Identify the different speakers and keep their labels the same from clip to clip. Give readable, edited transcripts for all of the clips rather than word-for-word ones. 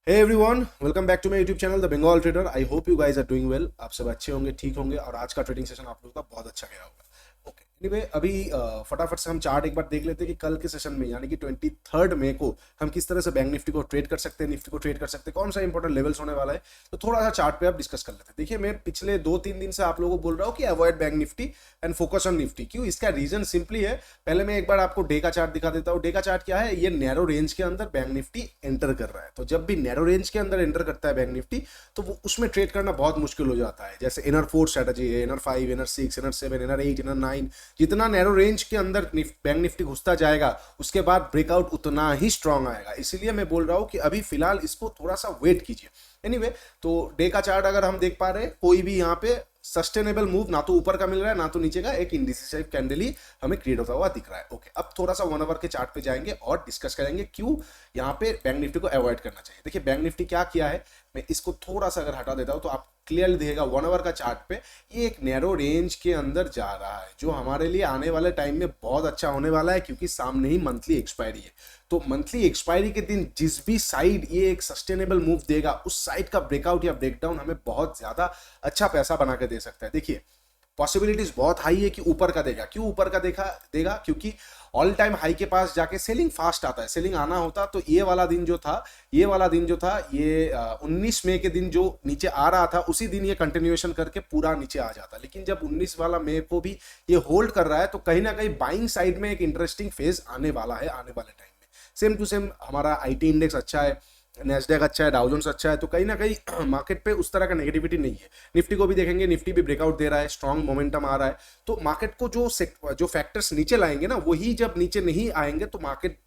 Speaker 1: Hey everyone, welcome back to my YouTube channel the Bengal trader. I hope you guys are doing well. आप सब अच्छे होंगे, ठीक होंगे और आज का ट्रेडिंग सेशन आप लोगों का बहुत अच्छा गया होगा। ओके, एनीवे अभी फटाफट से हम चार्ट एक बार देख लेते हैं कि कल के सेशन में यानी कि 23 मई को हम किस तरह से बैंक निफ्टी को ट्रेड कर सकते हैं, निफ्टी को ट्रेड कर सकते हैं, कौन सा इंपॉर्टेंट लेवल्स होने वाला है। तो थोड़ा सा चार्ट पे आप डिस्कस कर लेते हैं। देखिए, मैं पिछले 2-3 दिन से आप लोगों को बोल रहा हूँ कि avoid bank Nifty and focus on Nifty. क्यों? इसका रीजन सिंपली है। पहले मैं एक बार आपको डे का चार्ट दिखा देता हूँ। डे का चार्ट क्या है? ये नैरो रेंज के अंदर बैंक निफ्टी एंटर कर रहा है। तो जब भी नैरो रेंज के अंदर एंटर करता है बैंक निफ्टी, तो वो उसमें ट्रेड करना बहुत मुश्किल हो जाता है। जैसे इनर 4 स्ट्रेटजी है, inner 5, inner 6, inner 7, inner 8, inner 9। जितना नैरो रेंज के अंदर बैंक निफ्टी घुसता जाएगा, उसके बाद ब्रेकआउट उतना ही स्ट्रांग आएगा। इसीलिए मैं बोल रहा हूं कि अभी फिलहाल इसको थोड़ा सा वेट कीजिए। एनीवे, तो डे का चार्ट अगर हम देख पा रहे हैं, कोई भी यहाँ पे सस्टेनेबल मूव ना तो ऊपर का मिल रहा है ना तो नीचे का, एक इंडिसिसिव कैंडल ही हमें क्रिएट होता हुआ दिख रहा है। ओके, अब थोड़ा सा 1 आवर के चार्ट पे जाएंगे और डिस्कस करेंगे क्यों यहाँ पे बैंक निफ्टी को अवॉइड करना चाहिए। देखिए, बैंक निफ्टी क्या किया है, मैं इसको थोड़ा सा अगर हटा देता हूं तो आप क्लियरली दिखेगा 1 आवर का चार्ट पे। ये एक नैरो रेंज के अंदर जा रहा है, जो हमारे लिए आने वाले टाइम में बहुत अच्छा होने वाला है, क्योंकि सामने ही मंथली एक्सपायरी है। तो मंथली एक्सपायरी के दिन जिस भी साइड ये एक सस्टेनेबल मूव देगा, उस साइड का ब्रेकआउट या ब्रेकडाउन हमें बहुत ज्यादा अच्छा पैसा बना के दे सकता है। देखिए, पॉसिबिलिटीज बहुत हाई है कि ऊपर का देगा। क्यों ऊपर का देगा? क्योंकि ऑल टाइम हाई के पास जाके सेलिंग फास्ट आता है। सेलिंग आना होता तो ये वाला दिन जो था, ये 19 मई के दिन जो नीचे आ रहा था, उसी दिन ये कंटिन्यूएशन करके पूरा नीचे आ जाता। लेकिन जब 19 वाला मई को भी ये होल्ड कर रहा है, तो कहीं ना कहीं बाइंग साइड में एक इंटरेस्टिंग फेज आने वाला है आने वाले टाइम में। सेम टू सेम हमारा आईटी इंडेक्स अच्छा है, नेस्डैक अच्छा है, डाउ जोन्स अच्छा है। तो कहीं ना कहीं मार्केट पे उस तरह का नेगेटिविटी नहीं है। निफ्टी को भी देखेंगे, निफ्टी भी ब्रेकआउट दे रहा है, स्ट्रॉन्ग मोमेंटम आ रहा है। तो मार्केट को जो फैक्टर्स नीचे लाएंगे ना, वही जब नीचे नहीं आएंगे तो मार्केट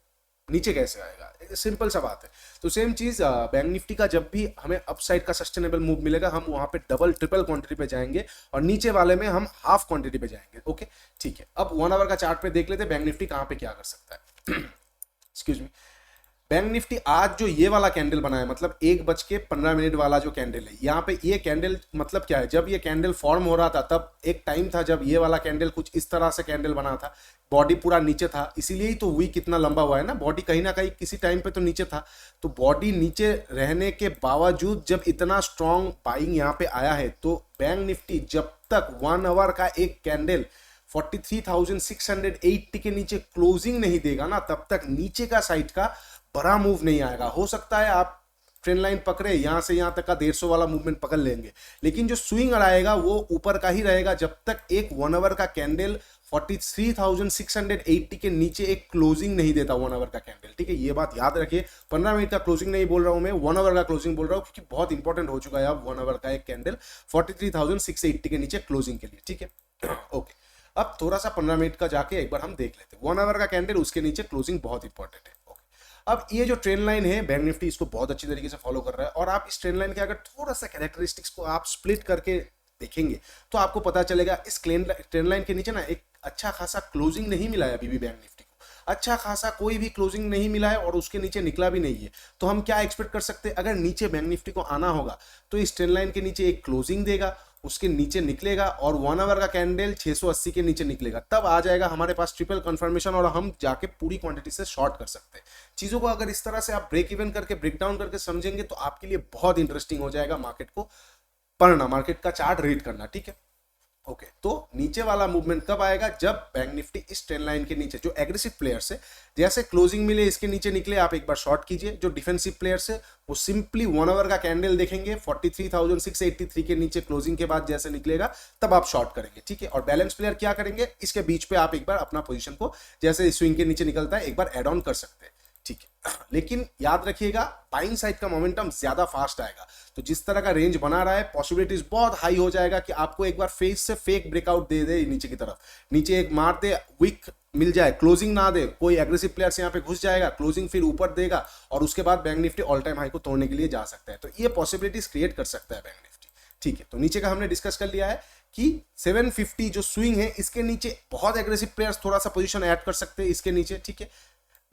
Speaker 1: नीचे कैसे आएगा? सिंपल सा बात है। तो सेम चीज बैंक निफ्टी का, जब भी हमें अपसाइड का सस्टेनेबल मूव मिलेगा, हम वहां पे डबल ट्रिपल क्वांटिटी पे जाएंगे और नीचे वाले में हम हाफ क्वांटिटी पे जाएंगे। ओके, ठीक है। अब 1 आवर का चार्ट पे देख लेते हैं बैंक निफ्टी कहां पे क्या कर सकता है। Excuse me. बैंक निफ्टी आज जो ये वाला कैंडल बना है, मतलब 1:15 वाला जो कैंडल है, यहाँ पे ये कैंडल मतलब क्या है? जब ये कैंडल फॉर्म हो रहा था, तब एक टाइम था जब ये वाला कैंडल कुछ इस तरह से कैंडल बना था, बॉडी पूरा नीचे था। इसीलिए ही तो वी कितना लंबा हुआ है ना, बॉडी कहीं ना कहीं किसी टाइम पे तो नीचे था। तो बॉडी नीचे रहने के बावजूद जब इतना स्ट्रॉन्ग बाइंग यहाँ पे आया है, तो बैंक निफ्टी जब तक 1 आवर का एक कैंडल 43,680 के नीचे क्लोजिंग नहीं देगा ना, तब तक नीचे का साइड का बड़ा मूव नहीं आएगा। हो सकता है आप ट्रेंड लाइन पकड़े, यहां से यहां तक का 150 वाला मूवमेंट पकड़ लेंगे, लेकिन जो स्विंग आएगा वो ऊपर का ही रहेगा, जब तक एक 1 आवर का कैंडल 43,680 के नीचे एक क्लोजिंग नहीं देता 1 आवर का कैंडल। ठीक है, ये बात याद रखिए। 15 मिनट का क्लोजिंग नहीं बोल रहा हूं मैं, 1 आवर का क्लोजिंग बोल रहा हूं, क्योंकि बहुत इंपॉर्टेंट हो चुका है अब 1 आवर का एक कैंडल 43,680 के नीचे क्लोजिंग के लिए। ठीक है, ओके। अब थोड़ा सा 15 मिनट का जाके एक बार हम देख लेते हैं। 1 आवर का कैंडल, उसके नीचे क्लोजिंग बहुत इंपॉर्टेंट है। अब ये जो ट्रेंड लाइन है, बैंक निफ्टी इसको बहुत अच्छी तरीके से फॉलो कर रहा है। और आप इस ट्रेंड लाइन के अगर थोड़ा सा कैरेक्टरिस्टिक्स को आप स्प्लिट करके देखेंगे, तो आपको पता चलेगा इस ट्रेंड लाइन के नीचे ना एक अच्छा खासा क्लोजिंग नहीं मिला है अभी भी बैंक निफ्टी को। अच्छा खासा कोई भी क्लोजिंग नहीं मिला है और उसके नीचे निकला भी नहीं है। तो हम क्या एक्सपेक्ट कर सकते हैं? अगर नीचे बैंक निफ्टी को आना होगा, तो इस ट्रेंड लाइन के नीचे एक क्लोजिंग देगा, उसके नीचे निकलेगा और 1 आवर का कैंडल 680 के नीचे निकलेगा, तब आ जाएगा हमारे पास ट्रिपल कंफर्मेशन और हम जाके पूरी क्वांटिटी से शॉर्ट कर सकते हैं। चीजों को अगर इस तरह से आप ब्रेक इवन करके ब्रेक डाउन करके समझेंगे, तो आपके लिए बहुत इंटरेस्टिंग हो जाएगा मार्केट को पढ़ना, मार्केट का चार्ट रीड करना। ठीक है, ओके। तो नीचे वाला मूवमेंट कब आएगा? जब बैंक निफ्टी इस ट्रेंड लाइन के नीचे, जो एग्रेसिव प्लेयर्स है, जैसे क्लोजिंग मिले इसके नीचे निकले, आप एक बार शॉर्ट कीजिए। जो डिफेंसिव प्लेयर्स है, वो सिंपली 1 आवर का कैंडल देखेंगे 43,683 के नीचे क्लोजिंग के बाद जैसे निकलेगा, तब आप शॉर्ट करेंगे। ठीक है, और बैलेंस प्लेयर क्या करेंगे? इसके बीच पे आप एक बार अपना पोजीशन को, जैसे स्विंग के नीचे निकलता है, एक बार एड ऑन कर सकते हैं। ठीक है, लेकिन याद रखिएगा बाइंग साइड का मोमेंटम ज्यादा फास्ट आएगा। तो जिस तरह का रेंज बना रहा है, पॉसिबिलिटीज बहुत हाई हो जाएगा कि आपको एक बार फेस से फेक ब्रेकआउट दे दे नीचे की तरफ, नीचे एक मार दे, वीक मिल जाए, क्लोजिंग ना दे, कोई एग्रेसिव प्लेयर्स यहाँ पे घुस जाएगा, क्लोजिंग फिर ऊपर देगा और उसके बाद bank Nifty all time high को तोड़ने के लिए जा सकता है। तो ये पॉसिबिलिटीज क्रिएट कर सकता है बैंक निफ्टी। ठीक है, तो नीचे का हमने डिस्कस कर लिया है कि 750 जो स्विंग है, इसके नीचे बहुत एग्रेसिव प्लेयर्स थोड़ा सा पोजीशन ऐड कर सकते हैं इसके नीचे। ठीक है,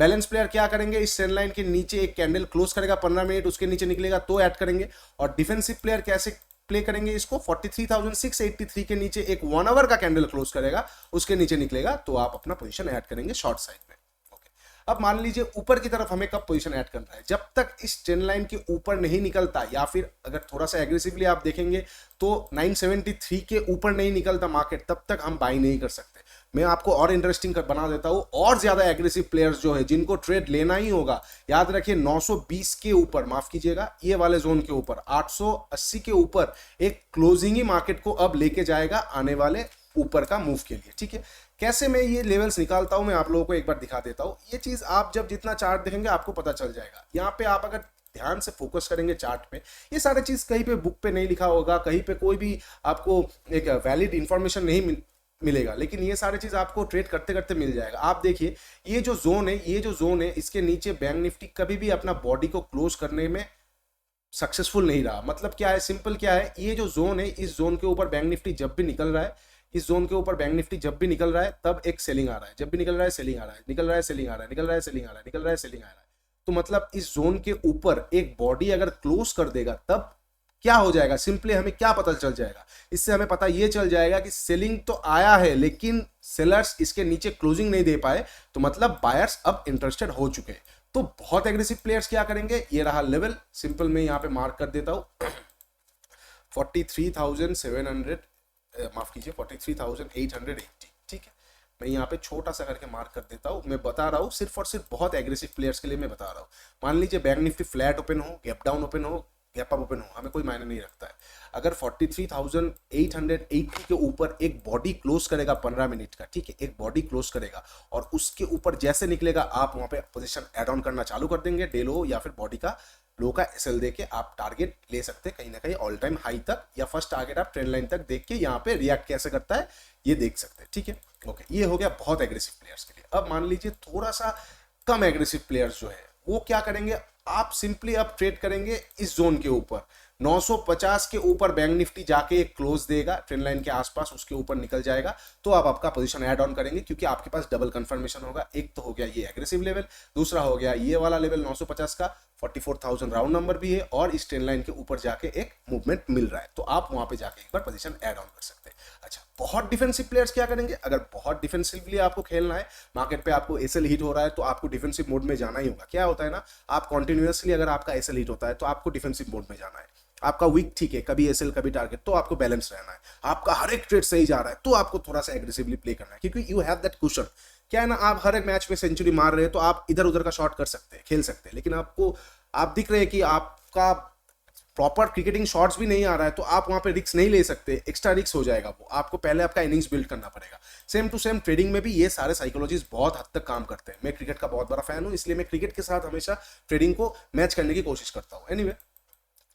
Speaker 1: बैलेंस प्लेयर क्या करेंगे? इस ट्रेंड लाइन के नीचे एक कैंडल क्लोज करेगा 15 मिनट, उसके नीचे निकलेगा तो ऐड करेंगे। और डिफेंसिव प्लेयर कैसे प्ले करेंगे इसको? 43,683 के नीचे एक 1 आवर का कैंडल क्लोज करेगा, उसके नीचे निकलेगा तो आप अपना पोजीशन ऐड करेंगे शॉर्ट साइड में। ओके, अब मान लीजिए ऊपर की तरफ हमें कब पोजीशन ऐड करना है, जब तक इस ट्रेंड लाइन के ऊपर नहीं निकलता, या फिर अगर थोड़ा सा एग्रेसिवली आप देखेंगे तो 973 के ऊपर नहीं निकलता मार्केट, तब तक हम बाई नहीं कर सकते। मैं आपको और इंटरेस्टिंग बना देता हूं, और ज्यादा एग्रेसिव प्लेयर्स जो है जिनको ट्रेड लेना ही होगा, याद रखिए 920 के ऊपर, माफ कीजिएगा ये वाले जोन के ऊपर 880 के ऊपर एक क्लोजिंग ही मार्केट को अब लेके जाएगा आने वाले ऊपर का मूव के लिए। ठीक है, कैसे मैं ये लेवल्स निकालता हूं मैं आप लोगों को एक बार दिखा देता हूं। ये चीज आप जब जितना चार्ट देखेंगे आपको पता चल जाएगा। यहाँ पे आप अगर ध्यान से फोकस करेंगे चार्ट पे, ये सारी चीज कहीं पे बुक पे नहीं लिखा होगा, कहीं पे कोई भी आपको एक वैलिड इंफॉर्मेशन नहीं मिलेगा, लेकिन ये सारी चीज आपको ट्रेड करते करते मिल जाएगा। आप देखिए ये जो जोन है, ये जो जोन है, इसके नीचे बैंक निफ्टी कभी भी अपना बॉडी को क्लोज करने में सक्सेसफुल नहीं रहा। मतलब क्या है, सिंपल क्या है, ये जो जोन है, इस जोन के ऊपर बैंक निफ्टी जब भी निकल रहा है, इस जोन के ऊपर बैंक निफ्टी जब भी निकल रहा है, तब एक सेलिंग आ रहा है, जब भी निकल रहा है सेलिंग आ रहा है, निकल रहा है सेलिंग आ रहा है, निकल रहा है सेलिंग आ रहा है, निकल रहा है सेलिंग आ रहा है। तो मतलब इस जोन के ऊपर एक बॉडी अगर क्लोज कर देगा तब क्या हो जाएगा, सिंपली हमें क्या पता चल जाएगा, इससे हमें पता ये चल जाएगा कि सेलिंग तो आया है लेकिन सेलर्स इसके नीचे क्लोजिंग नहीं दे पाए, तो मतलब बायर्स अब इंटरेस्टेड हो चुके हैं। तो बहुत एग्रेसिव प्लेयर्स क्या करेंगे, ये रहा लेवल, सिंपल मैं यहाँ पे मार्क कर देता हूं 43,700, माफ कीजिए 43,880। ठीक है, मैं यहाँ पे छोटा सा करके मार्क कर देता हूँ। मैं बता रहा हूँ सिर्फ और सिर्फ बहुत एग्रेसिव प्लेयर्स के लिए मैं बता रहा हूँ। मान लीजिए बैंक निफ्टी फ्लैट ओपन हो, गैप डाउन ओपन हो, गैप अप ओपन हो, हमें कोई मायने नहीं रखता है। अगर 43,880 के ऊपर एक बॉडी क्लोज करेगा 15 मिनट का, ठीक है, एक बॉडी क्लोज करेगा और उसके ऊपर जैसे निकलेगा आप वहां पे पोजीशन ऐड ऑन करना चालू कर देंगे, डे लो या फिर बॉडी का लो का एसएल देके आप टारगेट ले सकते हैं कहीं ना कहीं ऑल टाइम हाई तक, या फर्स्ट टारगेट आप ट्रेंड लाइन तक देख के यहाँ पे रिएक्ट कैसे करता है ये देख सकते हैं। ठीक है, ओके, ये हो गया बहुत एग्रेसिव प्लेयर्स के लिए। अब मान लीजिए थोड़ा सा कम एग्रेसिव प्लेयर्स जो है वो क्या करेंगे, आप सिंपली अब ट्रेड करेंगे इस जोन के ऊपर 950 के ऊपर बैंक निफ्टी जाके एक क्लोज देगा ट्रेंड लाइन के आसपास, उसके ऊपर निकल जाएगा तो आप आपका पोजीशन ऐड ऑन करेंगे, क्योंकि आपके पास डबल कंफर्मेशन होगा। एक तो हो गया ये एग्रेसिव लेवल, दूसरा हो गया ये वाला लेवल 950 का 44,000 राउंड नंबर भी है, और इस ट्रेंड लाइन के ऊपर जाके एक मूवमेंट मिल रहा है, तो आप वहां पे जाके एक बार पोजीशन ऐड ऑन कर सकते हैं। अच्छा, बहुत डिफेंसिव प्लेयर्स क्या करेंगे, अगर बहुत डिफेंसिवली आपको खेलना है, मार्केट पे आपको एसएल हिट हो रहा है तो आपको डिफेंसिव मोड में जाना ही होगा। क्या होता है ना, आप कॉन्टिन्यूसली अगर आपका एसएल हिट होता है तो आपको डिफेंसिव मोड में जाना है। आपका वीक ठीक है, कभी एसएल कभी टारगेट, तो आपको बैलेंस रहना है। आपका हर एक ट्रेड सही जा रहा है तो आपको थोड़ा सा एग्रेसिवली प्ले करना है, क्योंकि यू हैव दैट कुशन। क्या है ना, आप हर एक मैच में सेंचुरी मार रहे हैं तो आप इधर उधर का शॉट कर सकते हैं, खेल सकते हैं, लेकिन आपको आप दिख रहे हैं कि आपका प्रॉपर क्रिकेटिंग शॉट्स भी नहीं आ रहा है, तो आप वहां पे रिस्क नहीं ले सकते, एक्स्ट्रा रिस्क हो जाएगा वो, आपको पहले आपका इनिंग्स बिल्ड करना पड़ेगा। सेम टू सेम ट्रेडिंग में भी ये सारे साइकोलॉजीज बहुत हद तक काम करते हैं। मैं क्रिकेट का बहुत बड़ा फैन हूं, इसलिए मैं क्रिकेट के साथ हमेशा ट्रेडिंग को मैच करने की कोशिश करता हूं। एनीवे,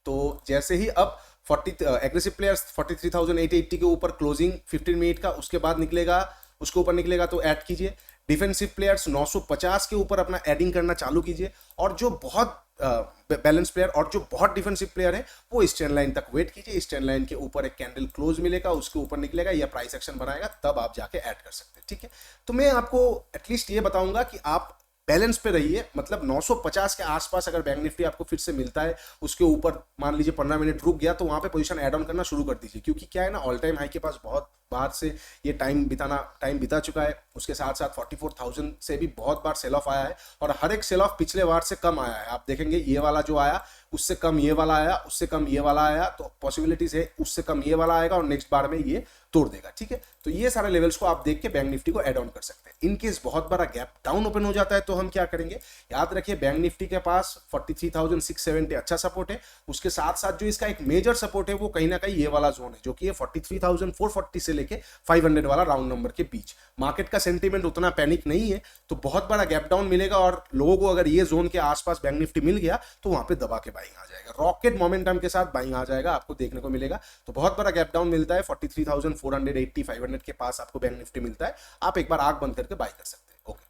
Speaker 1: तो जैसे ही अब 40 एग्रेसिव प्लेयर्स 43,880 के ऊपर क्लोजिंग 15 मिनट का, उसके बाद निकलेगा, उसके ऊपर निकलेगा तो ऐड कीजिए। डिफेंसिव प्लेयर्स 950 के ऊपर अपना एडिंग करना चालू कीजिए, और जो बहुत बैलेंस प्लेयर और जो बहुत डिफेंसिव प्लेयर है वो इस ट्रेंड लाइन तक वेट कीजिए। इस ट्रेंड लाइन के ऊपर एक कैंडल क्लोज मिलेगा, उसके ऊपर निकलेगा या प्राइस एक्शन बनाएगा, तब आप जाके ऐड कर सकते हैं। ठीक है, तो मैं आपको एटलीस्ट ये बताऊंगा कि आप बैलेंस पे रहिए, मतलब 950 के आसपास अगर बैंक निफ्टी आपको फिर से मिलता है, उसके ऊपर मान लीजिए 15 मिनट रुक गया, तो वहां पे पोजीशन ऐड ऑन करना शुरू कर दीजिए। क्योंकि क्या है ना, ऑल टाइम हाई के पास बहुत बार से ये टाइम बिता चुका है, उसके साथ साथ 44,000 से भी बहुत बार सेल ऑफ आया है, और हर एक सेल ऑफ पिछले बार से कम आया है। आप देखेंगे ये वाला जो आया उससे कम ये वाला आया, उससे कम ये वाला आया, तो पॉसिबिलिटीज है उससे कम ये वाला आएगा और नेक्स्ट बार में ये तोड़ देगा। ठीक है, तो ये सारे लेवल्स को आप देख के बैंक निफ्टी को ऐड ऑन कर सकते हैं। इनकेस बहुत बड़ा गैप डाउन ओपन हो जाता है तो हम क्या करेंगे, याद रखिए बैंक निफ्टी के पास 43,670 अच्छा सपोर्ट है, उसके साथ साथ जो इसका एक मेजर सपोर्ट है वो कहीं ना कहीं ये वाला जोन है, जो कि ये 43,440 से लेके 500 वाला राउंड नंबर के बीच। मार्केट का सेंटीमेंट उतना पैनिक नहीं है, तो बहुत बड़ा गैप डाउन मिलेगा और लोगों को अगर ये जोन के आसपास बैंक निफ्टी मिल गया तो वहां पे दबा के बाइंग आ जाएगा, रॉकेट मोमेंटम के साथ बाइंग आ जाएगा, आपको देखने को मिलेगा। तो बहुत बड़ा गैप डाउन मिलता है 43,480 500 के पास आपको बैंक निफ्टी मिलता है, आप एक बार आंख बंद करके बाई कर सकते हैं। ओके,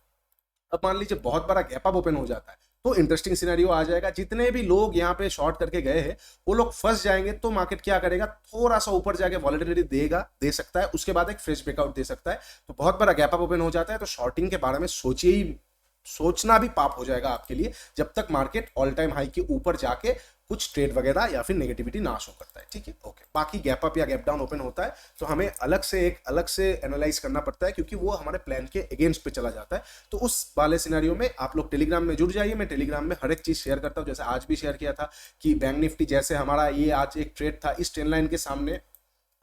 Speaker 1: अब मान लीजिए बहुत बड़ा गैप अप ओपन हो जाता है तो इंटरेस्टिंग सिनेरियो आ जाएगा। जितने भी लोग यहाँ पे शॉर्ट करके गए हैं वो लोग फंस जाएंगे, तो मार्केट क्या करेगा, थोड़ा सा ऊपर जाके वॉलेटिलिटी दे सकता है, उसके बाद एक फ्रेश ब्रेकआउट दे सकता है। तो बहुत बड़ा गैप अप ओपन हो जाता है तो शॉर्टिंग के बारे में सोचिए ही सोचना भी पाप हो जाएगा आपके लिए जब तक मार्केट ऑल टाइम हाई के ऊपर जाके कुछ ट्रेड वगैरह या फिर नेगेटिविटी ना शो करता है, ठीक है। ओके, बाकी गैप अप या गैप डाउन ओपन होता है तो हमें अलग से एनालाइज करना पड़ता है, क्योंकि वो हमारे प्लान के अगेंस्ट पे चला जाता है। तो उस वाले सिनेरियो में आप लोग टेलीग्राम में जुड़ जाइए। मैं टेलीग्राम में हर एक चीज शेयर करता हूँ, जैसे आज भी शेयर किया था कि बैंक निफ्टी जैसे हमारा ये आज एक ट्रेड था इस ट्रेंड लाइन के सामने,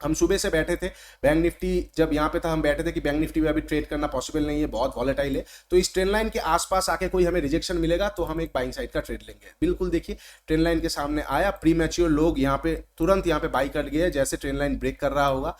Speaker 1: हम सुबह से बैठे थे, बैंक निफ्टी जब यहाँ पे था हम बैठे थे कि बैंक निफ्टी में अभी ट्रेड करना पॉसिबल नहीं है, बहुत वॉलेटाइल है, तो इस ट्रेंड लाइन के आसपास आके कोई हमें रिजेक्शन मिलेगा तो हम एक बाइंग साइड का ट्रेड लेंगे। बिल्कुल देखिए ट्रेंड लाइन के सामने आया, प्री मैच्योर लोग यहाँ पे तुरंत यहाँ पे बाई कर गए, जैसे ट्रेंड लाइन ब्रेक कर रहा होगा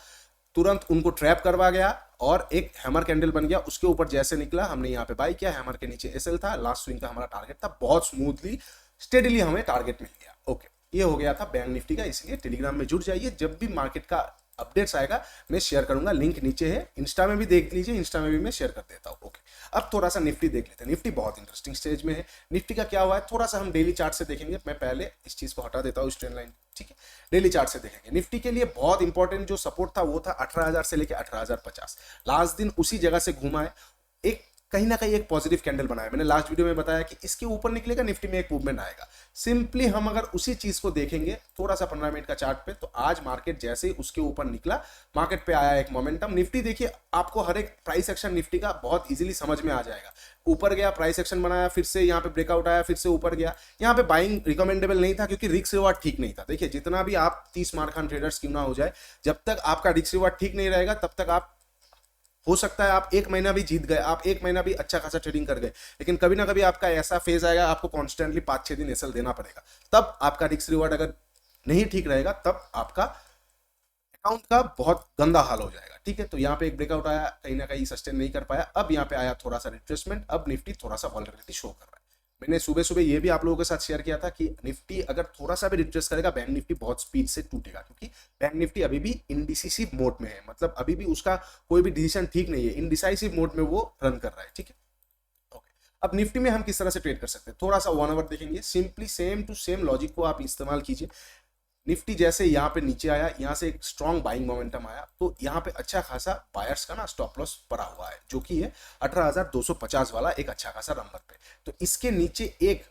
Speaker 1: तुरंत उनको ट्रैप करवा गया और एक हैमर कैंडल बन गया, उसके ऊपर जैसे निकला हमने यहाँ पे बाई किया, हैमर के नीचे एसएल था, लास्ट स्विंग का हमारा टारगेट था, बहुत स्मूथली स्टेडीली हमें टारगेट मिल गया। ओके, ये हो गया था बैंक निफ्टी का। इसलिए टेलीग्राम में जुड़ जाइए, जब भी मार्केट का अपडेट्स आएगा मैं शेयर करूंगा, लिंक नीचे है, इंस्टा में भी देख लीजिए, इंस्टा में भी मैं शेयर कर देता हूँ। ओके, अब थोड़ा सा निफ्टी देख लेते हैं। निफ्टी बहुत इंटरेस्टिंग स्टेज में है। निफ्टी का क्या हुआ है थोड़ा सा हम डेली चार्ट से देखेंगे, मैं पहले इस चीज को हटा देता हूँ ट्रेंड लाइन, ठीक है। डेली चार्ट से देखेंगे निफ्टी के लिए बहुत इंपॉर्टेंट जो सपोर्ट था वो था 18,000 से लेकर 18,050। लास्ट दिन उसी जगह से घूमा है, एक कहीं ना कहीं एक पॉजिटिव कैंडल बनाया। मैंने लास्ट वीडियो में बताया कि इसके ऊपर निकलेगा निफ्टी में एक मूवमेंट आएगा। सिंपली हम अगर उसी चीज को देखेंगे थोड़ा सा 15 मिनट का चार्ट पे, तो आज मार्केट जैसे ही उसके ऊपर निकला मार्केट पे आया एक मोमेंटम। निफ्टी देखिए आपको हर एक प्राइस एक्शन निफ्टी का बहुत इजीली समझ में आ जाएगा। ऊपर गया, प्राइस एक्शन बनाया, फिर से यहाँ पे ब्रेकआउट आया, फिर से ऊपर गया। यहाँ पे बाइंग रिकमेंडेबल नहीं था क्योंकि रिस्क रिवार्ड ठीक नहीं था। देखिए जितना भी आप 30 मार खान ट्रेडर्स क्यों ना हो जाए, जब तक आपका रिस्क रिवार्ड ठीक नहीं रहेगा तब तक आप हो सकता है आप एक महीना भी जीत गए, आप एक महीना भी अच्छा खासा ट्रेडिंग कर गए, लेकिन कभी ना कभी आपका ऐसा फेज आएगा आपको कॉन्स्टेंटली 5-6 दिन एसएल देना पड़ेगा। तब आपका रिस्क रिवार्ड अगर नहीं ठीक रहेगा तब आपका अकाउंट का बहुत गंदा हाल हो जाएगा, ठीक है। तो यहाँ पे एक ब्रेकआउट आया, कहीं ना कहीं सस्टेन नहीं कर पाया, अब यहाँ पे आया थोड़ा सा रिट्रेसमेंट, अब निफ्टी थोड़ा सा वॉलरेटिलिटी शो कर रहा है। मैंने सुबह सुबह ये भी आप लोगों के साथ शेयर किया था कि निफ्टी अगर थोड़ा सा भी रिट्रेस करेगा बैंक निफ्टी बहुत स्पीड से टूटेगा, क्योंकि बैंक निफ्टी अभी भी इनडिसिसिव मोड में है, मतलब अभी भी उसका कोई भी डिसीजन ठीक नहीं है, इनडिसाइसिव मोड में वो रन कर रहा है, ठीक है। अब निफ्टी में हम किस तरह से ट्रेड कर सकते हैं, थोड़ा सा 1 आवर देखेंगे। Simply same to same logic को आप इस्तेमाल कीजिए। निफ्टी जैसे यहाँ पे नीचे आया, यहाँ से एक स्ट्रॉन्ग बाइंग मोमेंटम आया, तो यहाँ पे अच्छा खासा बायर्स का ना स्टॉप लॉस पड़ा हुआ है, जो कि है 18,250 वाला एक अच्छा खासा नंबर पे। तो इसके नीचे एक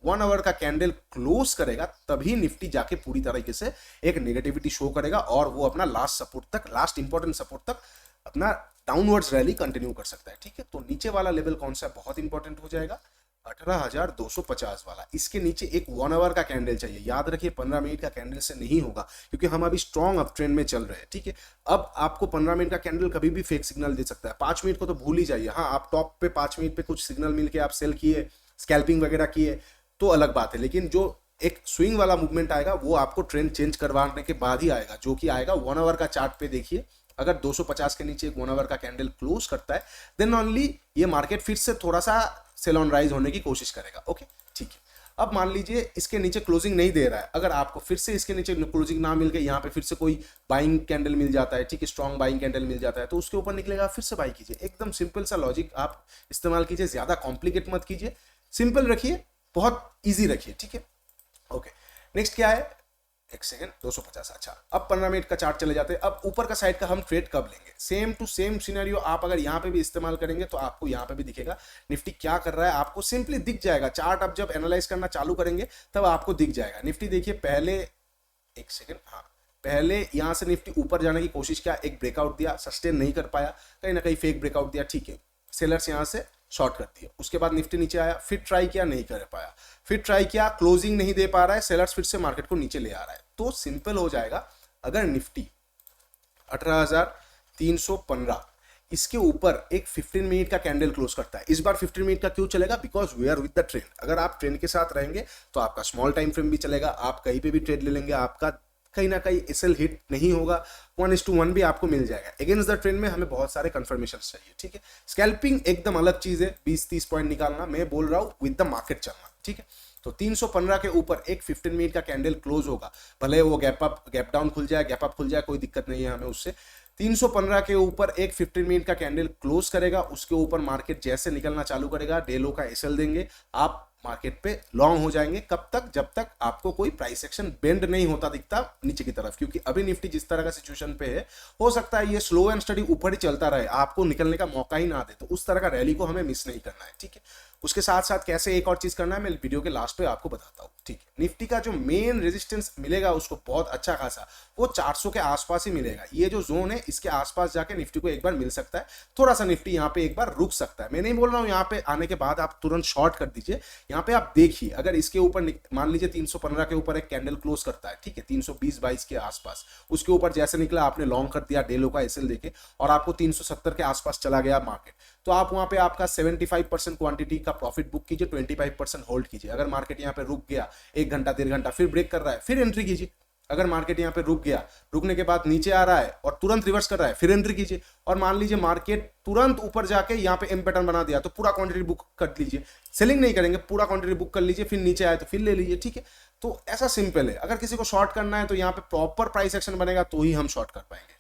Speaker 1: 1 आवर का कैंडल क्लोज करेगा तभी निफ्टी जाके पूरी तरीके से एक नेगेटिविटी शो करेगा और वो अपना लास्ट सपोर्ट तक, लास्ट इंपॉर्टेंट सपोर्ट तक अपना डाउनवर्ड्स रैली कंटिन्यू कर सकता है, ठीक है। तो नीचे वाला लेवल कौन सा बहुत इंपॉर्टेंट हो जाएगा, 18,250 वाला। इसके नीचे एक 1 आवर का कैंडल चाहिए, याद रखिए 15 मिनट का कैंडल से नहीं होगा, क्योंकि हम अभी स्ट्रॉन्ग अप ट्रेंड में चल रहे हैं, ठीक है। अब आपको 15 मिनट का कैंडल कभी भी फेक सिग्नल दे सकता है, 5 मिनट को तो भूल ही जाइए। हाँ, आप टॉप पे 5 मिनट पे कुछ सिग्नल मिल के आप सेल किए, स्कैल्पिंग वगैरह किए तो अलग बात है, लेकिन जो एक स्विंग वाला मूवमेंट आएगा वो आपको ट्रेंड चेंज करवाने के बाद ही आएगा, जो कि आएगा 1 आवर का चार्ट पे। देखिए अगर 250 के नीचे एक 1 आवर का कैंडल क्लोज करता है देन ओनली ये मार्केट फिर से थोड़ा सा सेल ऑन राइज होने की कोशिश करेगा, ओके, ठीक है। अब मान लीजिए इसके नीचे क्लोजिंग नहीं दे रहा है, अगर आपको फिर से इसके नीचे क्लोजिंग ना मिल के यहाँ पे फिर से कोई बाइंग कैंडल मिल जाता है, ठीक है, स्ट्रॉन्ग बाइंग कैंडल मिल जाता है, तो उसके ऊपर निकलेगा, फिर से बाई कीजिए। एकदम सिंपल सा लॉजिक आप इस्तेमाल कीजिए, ज्यादा कॉम्प्लिकेट मत कीजिए, सिंपल रखिए, बहुत ईजी रखिए, ठीक है। ओके, नेक्स्ट क्या है, एक सेकेंड, 250। अच्छा, अब 15 मिनट का चार्ट चले जाते हैं। अब ऊपर का साइड का हम ट्रेड कब लेंगे, सेम टू सेम सिनेरियो आप अगर यहाँ पे भी इस्तेमाल करेंगे तो आपको यहाँ पे भी दिखेगा निफ्टी क्या कर रहा है, आपको सिंपली दिख जाएगा। चार्ट अब जब एनालाइज करना चालू करेंगे तब आपको दिख जाएगा। निफ्टी देखिए पहले, एक सेकेंड, हाँ, पहले यहाँ से निफ्टी ऊपर जाने की कोशिश किया, एक ब्रेकआउट दिया, सस्टेन नहीं कर पाया, कहीं ना कहीं फेक ब्रेकआउट दिया, ठीक है, सेलर्स यहाँ से शॉर्ट कर दिया। उसके बाद निफ्टी नीचे आया, फिर ट्राई किया, नहीं कर पाया, फिर ट्राई किया, क्लोजिंग नहीं दे पा रहा है, सेलर्स फिर से मार्केट को नीचे ले आ रहा है। तो सिंपल हो जाएगा, अगर निफ्टी 18,315 इसके ऊपर एक 15 मिनट का कैंडल क्लोज करता है, इस बार 15 मिनट का क्यों चलेगा, because we are with the trend. अगर आप ट्रेंड के साथ रहेंगे तो आपका स्मॉल टाइम फ्रेम भी चलेगा, आप कहीं पे भी ट्रेड ले लेंगे, आपका कहीं ना कहीं एसएल हिट नहीं होगा, 1:1 भी आपको मिल जाएगा। अगेंस्ट द ट्रेंड में हमें बहुत सारे कंफर्मेशन चाहिए, ठीक है। स्कैल्पिंग एकदम अलग चीज है, 20-30 पॉइंट निकालना, मैं बोल रहा हूँ विद द मार्केट चलना, ठीक है। तो 315 के ऊपर एक 15 मिनट का कैंडल क्लोज होगा, भले वो गैप अप गैप डाउन खुल जाए, गैप अप खुल जाए, कोई दिक्कत नहीं है हमें उससे। 315 के ऊपर एक 15 मिनट का कैंडल क्लोज करेगा, उसके ऊपर मार्केट जैसे निकलना चालू करेगा, डेलो का एसएल देंगे, आप मार्केट पे लॉन्ग हो जाएंगे। कब तक, जब तक आपको कोई प्राइस एक्शन बेंड नहीं होता दिखता नीचे की तरफ, क्योंकि अभी निफ्टी जिस तरह का सिचुएशन पे है, हो सकता है ये स्लो एंड स्टडी ऊपर ही चलता रहे, आपको निकलने का मौका ही ना दे, तो उस तरह का रैली को हमें मिस नहीं करना है, ठीक है। उसके साथ साथ कैसे एक और चीज करना है मैं वीडियो के लास्ट पे आपको बताता हूँ, ठीक है। निफ्टी का जो मेन रेजिस्टेंस मिलेगा उसको बहुत अच्छा खासा, वो 400 के आसपास ही मिलेगा। ये जो जोन है इसके आसपास जाके निफ्टी को एक बार मिल सकता है, थोड़ा सा निफ्टी यहाँ पे एक बार रुक सकता है। मैं नहीं बोल रहा हूँ यहाँ पे आने के बाद आप तुरंत शॉर्ट कर दीजिए, यहाँ पे आप देखिए अगर इसके ऊपर मान लीजिए 315 के ऊपर एक कैंडल क्लोज करता है, ठीक है, 320-22 के आसपास, उसके ऊपर जैसे निकला आपने लॉन्ग कर दिया डेलो का एसएल देके और आपको 370 के आसपास चला गया मार्केट, तो आप वहां पे आपका 75% क्वांटिटी का प्रॉफिट बुक कीजिए, 25% होल्ड कीजिए। अगर मार्केट यहाँ पे रुक गया 1 घंटा 1.5 घंटा फिर ब्रेक कर रहा है फिर एंट्री कीजिए। अगर मार्केट यहाँ पे रुक गया, रुकने के बाद नीचे आ रहा है और तुरंत रिवर्स कर रहा है फिर एंट्री कीजिए। और मान लीजिए मार्केट तुरंत ऊपर जाके यहाँ पे एम पैटर्न बना दिया तो पूरा क्वांटिटी बुक कर लीजिए, सेलिंग नहीं करेंगे, पूरा क्वांटिटी बुक कर लीजिए, फिर नीचे आए तो फिर ले लीजिए, ठीक है। तो ऐसा सिंपल है। अगर किसी को शॉर्ट करना है तो यहाँ पे प्रॉपर प्राइस एक्शन बनेगा तो ही हम शॉर्ट कर पाएंगे,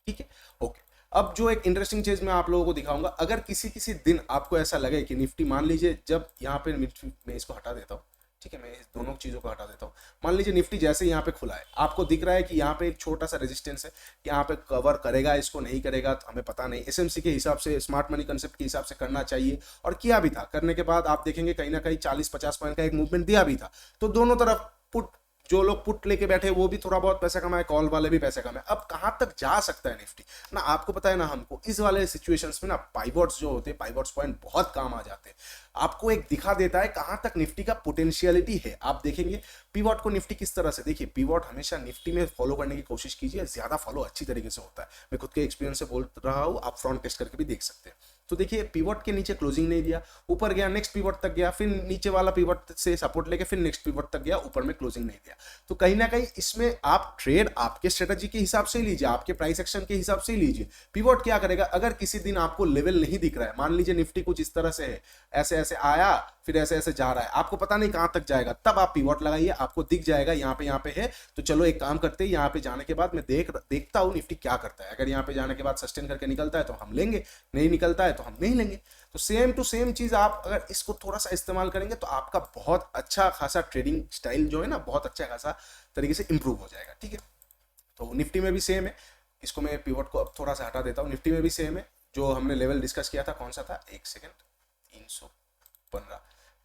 Speaker 1: ठीक है, ओके। अब जो एक इंटरेस्टिंग चीज मैं आप लोगों को दिखाऊंगा, अगर किसी दिन आपको ऐसा लगे कि निफ्टी, मान लीजिए जब यहाँ पे मैं इसको हटा देता हूँ, ठीक है, मैं इस दोनों चीजों को हटा देता हूँ। मान लीजिए निफ्टी जैसे यहाँ पे खुला है, आपको दिख रहा है कि यहाँ पे एक छोटा सा रेजिस्टेंस है, यहाँ पे कवर करेगा, इसको नहीं करेगा तो हमें पता नहीं। एसएमसी के हिसाब से, स्मार्ट मनी कंसेप्ट के हिसाब से करना चाहिए और किया भी था। करने के बाद आप देखेंगे कहीं ना कहीं 40-50 पॉइंट का एक मूवमेंट दिया भी था। तो दोनों तरफ पुट, जो लोग पुट लेके बैठे वो भी थोड़ा बहुत पैसा कमाए, कॉल वाले भी पैसा कमाए। अब कहां तक जा सकता है निफ्टी ना, आपको पता है ना हमको। इस वाले सिचुएशंस में ना पाइवॉट्स जो होते हैं, पाइवॉट्स पॉइंट बहुत काम आ जाते हैं। आपको एक दिखा देता है कहां तक निफ्टी का पोटेंशियलिटी है। आप देखेंगे पीवॉट को निफ्टी किस तरह से, देखिए पीवॉट हमेशा निफ्टी में फॉलो करने की कोशिश कीजिए, ज्यादा फॉलो अच्छी तरीके से होता है। मैं खुद के एक्सपीरियंस से बोल रहा हूँ, आप फ्रंट टेस्ट करके भी देख सकते हैं। तो देखिए पीवॉट के नीचे क्लोजिंग नहीं दिया, ऊपर गया नेक्स्ट पीवॉट तक गया, फिर नीचे वाला पीवॉट से सपोर्ट लेके फिर नेक्स्ट पीवॉट तक गया, ऊपर में क्लोजिंग नहीं दिया। तो कहीं ना कहीं इसमें आप ट्रेड आपके स्ट्रेटजी के हिसाब से लीजिए, आपके प्राइस एक्शन के हिसाब से लीजिए। पीवॉट क्या करेगा, अगर किसी दिन आपको लेवल नहीं दिख रहा है, मान लीजिए निफ्टी कुछ इस तरह से है, ऐसे ऐसे आया फिर ऐसे ऐसे जा रहा है, आपको पता नहीं कहां तक जाएगा, तब आप पीवॉट लगाइए, आपको दिख जाएगा यहाँ पे है। तो चलो एक काम करते हैं, यहाँ पे जाने के बाद मैं देखता हूँ निफ्टी क्या करता है। अगर यहाँ पे जाने के बाद सस्टेन करके निकलता है तो हम लेंगे, नहीं निकलता है तो हम नहीं लेंगे। तो सेम टू सेम चीज आप अगर इसको थोड़ा सा इस्तेमाल करेंगे तो आपका बहुत अच्छा खासा ट्रेडिंग स्टाइल जो है ना, बहुत अच्छा खासा तरीके से इंप्रूव हो जाएगा, ठीक है। तो निफ्टी में भी सेम है। इसको मैं पिवट को अब थोड़ा सा हटा देता हूँ। निफ्टी में भी सेम है, जो हमने लेवल डिस्कस किया था, कौन सा था, एक सेकेंड,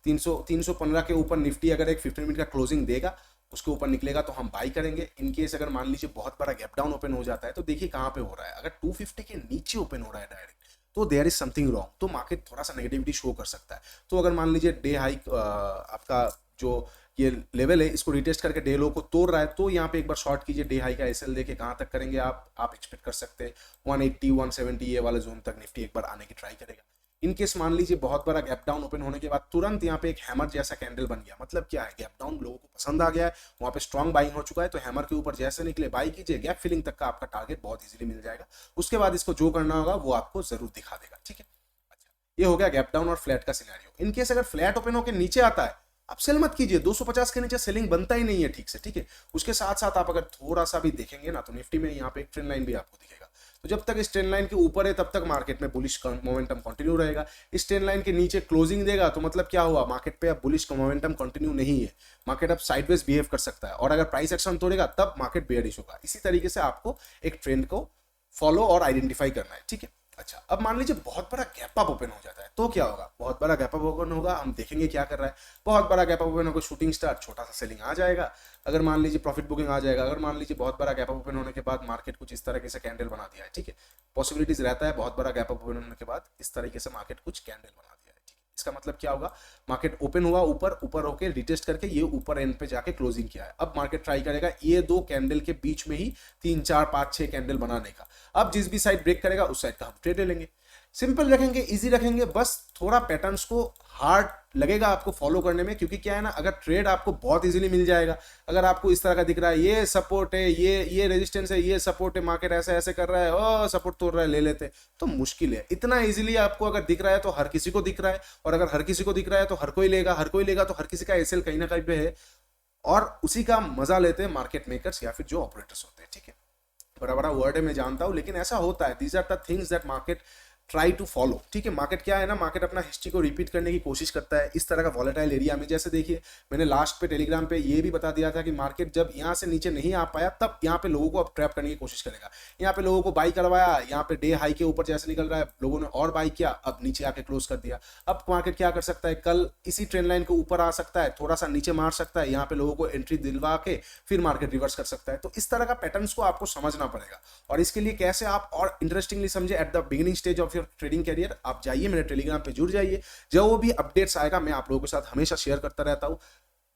Speaker 1: 315 के ऊपर निफ्टी अगर एक 15 मिनट का क्लोजिंग देगा, उसके ऊपर निकलेगा तो हम बाई करेंगे। इनकेस अगर मान लीजिए बहुत बड़ा गैप डाउन ओपन हो जाता है तो देखिए कहां पे हो रहा है, अगर 250 के नीचे ओपन हो रहा है डायरेक्ट तो देयर इज समथिंग रॉन्ग, तो मार्केट थोड़ा सा नेगेटिविटी शो कर सकता है। तो अगर मान लीजिए डे हाई आपका जो ये लेवल है इसको रिटेस्ट करके डे लो को तोड़ रहा है तो यहाँ पे एक बार शॉर्ट कीजिए, डे हाई का एसएल देके कहाँ तक करेंगे आप एक्सपेक्ट कर सकते हैं 180 170 ये वाले जोन तक निफ्टी एक बार आने की ट्राई करेगा। इनकेस मान लीजिए बहुत बड़ा गैप डाउन ओपन होने के बाद तुरंत यहाँ पे एक हैमर जैसा कैंडल बन गया, मतलब क्या है, गैप डाउन लोगों को पसंद आ गया है, वहां पे स्ट्रॉन्ग बाइंग हो चुका है, तो हैमर के ऊपर जैसे निकले बाई कीजिए, गैप फिलिंग तक का आपका टारगेट बहुत इजीली मिल जाएगा। उसके बाद इसको जो करना होगा वो आपको जरूर दिखा देगा, ठीक है। अच्छा, ये हो गया गैप डाउन और फ्लैट का सिनेरियो। इनकेस अगर फ्लैट ओपन होकर नीचे आता है, आप सेल मत कीजिए, 250 के नीचे सेलिंग बनता ही नहीं है ठीक से, ठीक है। उसके साथ साथ आप अगर थोड़ा सा भी देखेंगे ना तो निफ्टी में यहाँ पे एक ट्रेंड लाइन भी आपको दिखेगा। तो जब तक इस ट्रेंड लाइन के ऊपर है तब तक मार्केट में बुलिश मोमेंटम कंटिन्यू रहेगा। इस ट्रेंड लाइन के नीचे क्लोजिंग देगा तो मतलब क्या हुआ, मार्केट पे अब बुलिश मोमेंटम कंटिन्यू नहीं है, मार्केट अब साइडवेज बिहेव कर सकता है, और अगर प्राइस एक्शन तोड़ेगा तब मार्केट बेयरिश होगा। इसी तरीके से आपको एक ट्रेंड को फॉलो और आइडेंटिफाई करना है, ठीक है। अच्छा, अब मान लीजिए बहुत बड़ा गैप अप ओपन हो जाता है तो क्या होगा, बहुत बड़ा गैप अप ओपन होगा, हम देखेंगे क्या कर रहा है। बहुत बड़ा गैप अप ओपन होगा, शूटिंग स्टार, छोटा सा सेलिंग आ जाएगा, अगर मान लीजिए प्रॉफिट बुकिंग आ जाएगा। अगर मान लीजिए बहुत बड़ा गैप अप ओपन होने के बाद मार्केट कुछ इस तरीके से कैंडल बना दिया है, ठीक है, पॉसिबिलिटीज रहता है बहुत बड़ा गैप अप ओपन होने के बाद इस तरीके से मार्केट कुछ कैंडल बना दिया है, ठीक है। इसका मतलब क्या होगा, मार्केट ओपन हुआ ऊपर होकर रिटेस्ट करके ये ऊपर एंड पे जाके क्लोजिंग किया है। अब मार्केट ट्राई करेगा ये दो कैंडल के बीच में ही 3 4 5 6 कैंडल बनाने का। अब जिस भी साइड ब्रेक करेगा उस साइड का हम ट्रेड ले लेंगे। सिंपल रखेंगे, इजी रखेंगे, बस थोड़ा पैटर्न्स को हार्ड लगेगा आपको फॉलो करने में, क्योंकि क्या है ना, अगर ट्रेड आपको बहुत इजीली मिल जाएगा, अगर आपको इस तरह का दिख रहा है ये सपोर्ट है, ये रेजिस्टेंस है, ये सपोर्ट है, मार्केट ऐसे ऐसे कर रहा है, ओ सपोर्ट तोड़ रहा है, ले लेते, तो मुश्किल है। इतना इजीली आपको अगर दिख रहा है तो हर किसी को दिख रहा है, और अगर हर किसी को दिख रहा है तो हर कोई लेगा, हर कोई लेगा तो हर किसी का एसएल कहीं ना कहीं पे है, और उसी का मजा लेते हैं मार्केट मेकर्स या फिर जो ऑपरेटर्स होते हैं, ठीक है। बड़ा बड़ा वर्ड है मैं जानता हूं, लेकिन ऐसा होता है। These are the things that market try to follow, ठीक है। मार्केट क्या है ना, मार्केट अपना हिस्ट्री को रिपीट करने की कोशिश करता है इस तरह का वॉलेटाइल एरिया में। जैसे देखिए मैंने लास्ट पे टेलीग्राम पे ये भी बता दिया था कि मार्केट जब यहाँ से नीचे नहीं आ पाया तब यहाँ पे लोगों को अब ट्रैप करने की कोशिश करेगा। यहाँ पे लोगों को बाई करवाया, यहाँ पे डे हाई के ऊपर जैसे निकल रहा है लोगों ने और बाई किया, अब नीचे आके क्लोज कर दिया। अब मार्केट क्या कर सकता है, कल इसी ट्रेंड लाइन के ऊपर आ सकता है, थोड़ा सा नीचे मार सकता है, यहाँ पे लोगों को एंट्री दिलवा के फिर मार्केट रिवर्स कर सकता है। तो इस तरह का पैटर्न्स को आपको समझना पड़ेगा, और इसके लिए कैसे आप और इंटरेस्टिंगली समझे at the beginning stage of your trading career, आप जाइए मेरे टेलीग्राम पे जुड़ जाइए। जो वो भी अपडेट्स आएगा मैं आप लोगों के साथ हमेशा शेयर करता रहता हूँ,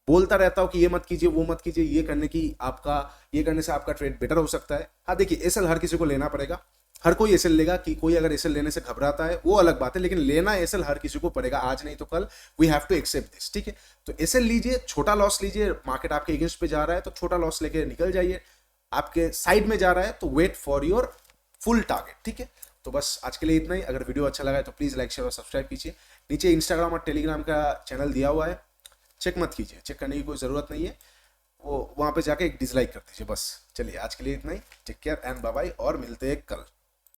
Speaker 1: बोलता रहता हूँ कि ये मत कीजिए वो मत कीजिए, ये करने से आपका ट्रेड बेटर हो सकता है। हाँ देखिए एसएल हर किसी को लेना पड़ेगा, हर कोई एसएल लेगा, कि कोई अगर एसएल लेने से घबराता है वो अलग बात है, लेकिन लेना एसएल हर किसी को पड़ेगा, आज नहीं तो कल। We have to accept this, ठीक है। तो एसएल लीजिए, छोटा लॉस लीजिए, मार्केट आपके अगेंस्ट पे जा रहा है तो छोटा लॉस लेके निकल जाइए, आपके साइड में जा रहा है तो wait for your full target, ठीक है। तो बस आज के लिए इतना ही। अगर वीडियो अच्छा लगा है तो प्लीज लाइक शेयर और सब्सक्राइब कीजिए। नीचे इंस्टाग्राम और टेलीग्राम का चैनल दिया हुआ है, चेक मत कीजिए, चेक करने की कोई जरूरत नहीं है, वो वहां पे जाके एक डिसलाइक कर दीजिए बस। चलिए आज के लिए इतना ही, take care and bye bye, और मिलते हैं कल।